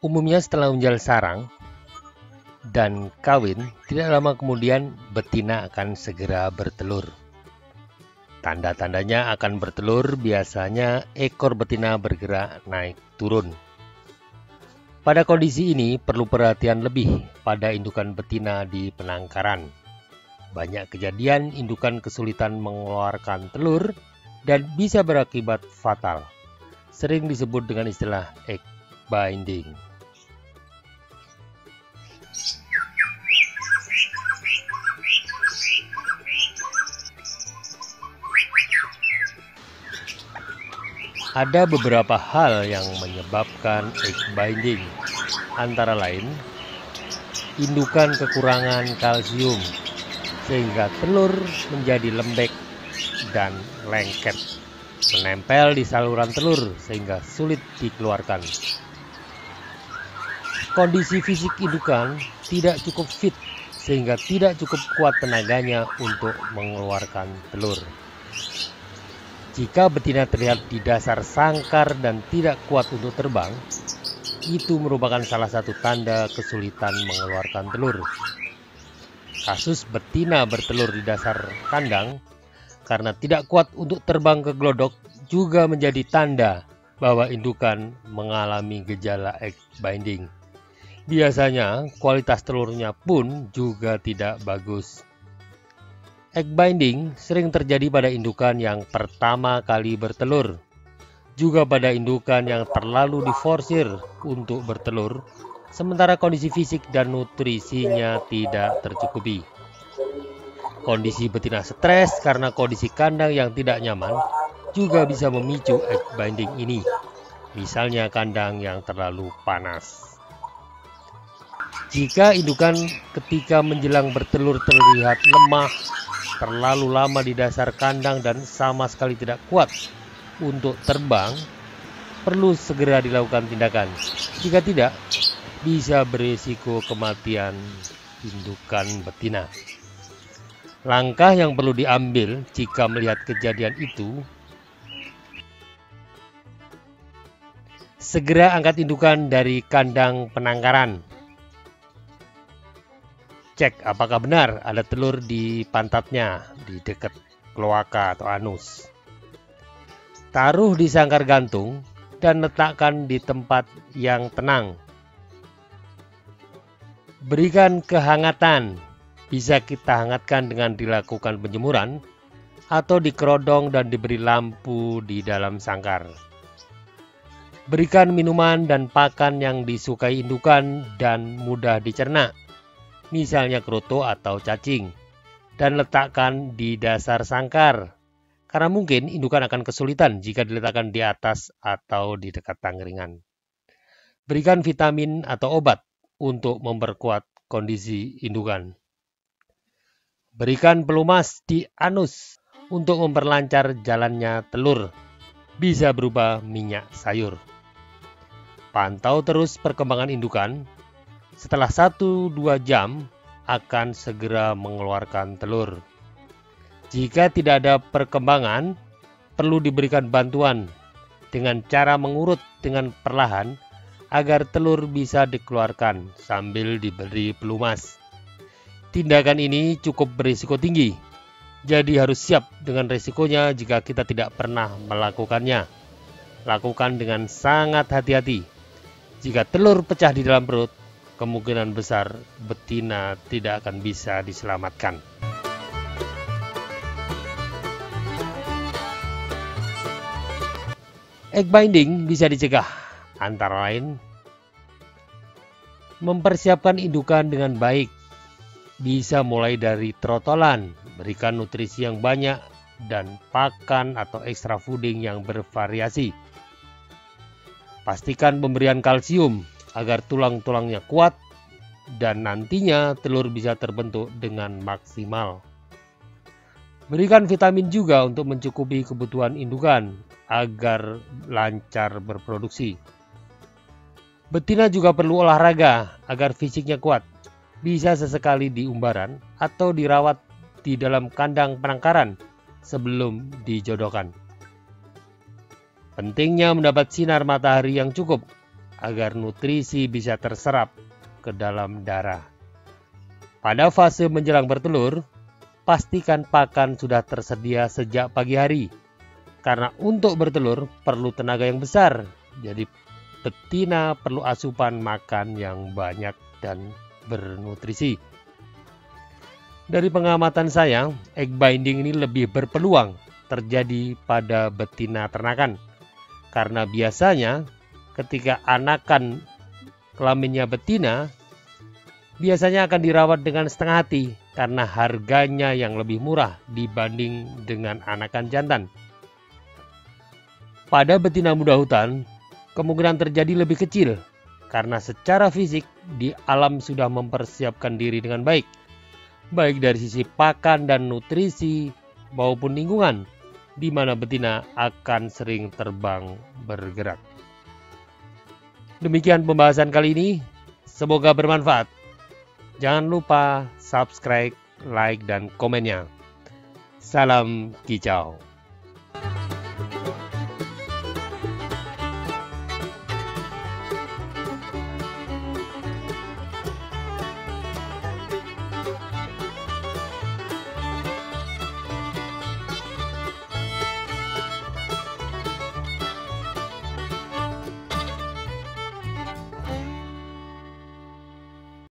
Umumnya setelah unjal sarang dan kawin, tidak lama kemudian betina akan segera bertelur. Tanda-tandanya akan bertelur biasanya ekor betina bergerak naik turun. Pada kondisi ini perlu perhatian lebih pada indukan betina di penangkaran. Banyak kejadian indukan kesulitan mengeluarkan telur dan bisa berakibat fatal. Sering disebut dengan istilah egg binding. Ada beberapa hal yang menyebabkan egg binding, antara lain indukan kekurangan kalsium sehingga telur menjadi lembek dan lengket, menempel di saluran telur sehingga sulit dikeluarkan. Kondisi fisik indukan tidak cukup fit sehingga tidak cukup kuat tenaganya untuk mengeluarkan telur. Jika betina terlihat di dasar sangkar dan tidak kuat untuk terbang, itu merupakan salah satu tanda kesulitan mengeluarkan telur. Kasus betina bertelur di dasar kandang karena tidak kuat untuk terbang ke glodok juga menjadi tanda bahwa indukan mengalami gejala egg binding. Biasanya kualitas telurnya pun juga tidak bagus. Egg binding sering terjadi pada indukan yang pertama kali bertelur, juga pada indukan yang terlalu diforsir untuk bertelur, sementara kondisi fisik dan nutrisinya tidak tercukupi. Kondisi betina stres karena kondisi kandang yang tidak nyaman juga bisa memicu egg binding ini, misalnya kandang yang terlalu panas. Jika indukan ketika menjelang bertelur terlihat lemah, terlalu lama di dasar kandang dan sama sekali tidak kuat untuk terbang, perlu segera dilakukan tindakan. Jika tidak, bisa berisiko kematian indukan betina. Langkah yang perlu diambil jika melihat kejadian itu, segera angkat indukan dari kandang penangkaran. Cek apakah benar ada telur di pantatnya, di dekat kloaka atau anus. Taruh di sangkar gantung dan letakkan di tempat yang tenang. Berikan kehangatan, bisa kita hangatkan dengan dilakukan penjemuran atau dikerodong dan diberi lampu di dalam sangkar. Berikan minuman dan pakan yang disukai indukan dan mudah dicerna, misalnya kroto atau cacing, dan letakkan di dasar sangkar, karena mungkin indukan akan kesulitan jika diletakkan di atas atau di dekat tangkringan. Berikan vitamin atau obat untuk memperkuat kondisi indukan. Berikan pelumas di anus untuk memperlancar jalannya telur, bisa berupa minyak sayur. Pantau terus perkembangan indukan. Setelah 1-2 jam akan segera mengeluarkan telur. Jika tidak ada perkembangan, perlu diberikan bantuan dengan cara mengurut dengan perlahan agar telur bisa dikeluarkan sambil diberi pelumas. Tindakan ini cukup berisiko tinggi, jadi harus siap dengan risikonya jika kita tidak pernah melakukannya. Lakukan dengan sangat hati-hati. Jika telur pecah di dalam perut, kemungkinan besar betina tidak akan bisa diselamatkan. Egg binding bisa dicegah, antara lain mempersiapkan indukan dengan baik. Bisa mulai dari trotolan, berikan nutrisi yang banyak, dan pakan atau extra fooding yang bervariasi. Pastikan pemberian kalsium agar tulang-tulangnya kuat dan nantinya telur bisa terbentuk dengan maksimal. Berikan vitamin juga untuk mencukupi kebutuhan indukan agar lancar berproduksi. Betina juga perlu olahraga agar fisiknya kuat. Bisa sesekali di umbaran atau dirawat di dalam kandang penangkaran sebelum dijodohkan. Pentingnya mendapat sinar matahari yang cukup. agar nutrisi bisa terserap ke dalam darah. Pada fase menjelang bertelur, pastikan pakan sudah tersedia sejak pagi hari. Karena untuk bertelur perlu tenaga yang besar, jadi betina perlu asupan makan yang banyak dan bernutrisi. Dari pengamatan saya, egg binding ini lebih berpeluang terjadi pada betina ternakan. Karena biasanya ketika anakan kelaminnya betina, biasanya akan dirawat dengan setengah hati karena harganya yang lebih murah dibanding dengan anakan jantan. Pada betina muda hutan, kemungkinan terjadi lebih kecil karena secara fisik di alam sudah mempersiapkan diri dengan baik dari sisi pakan dan nutrisi maupun lingkungan di mana betina akan sering terbang bergerak. Demikian pembahasan kali ini, semoga bermanfaat. Jangan lupa subscribe, like, dan komennya. Salam kicau.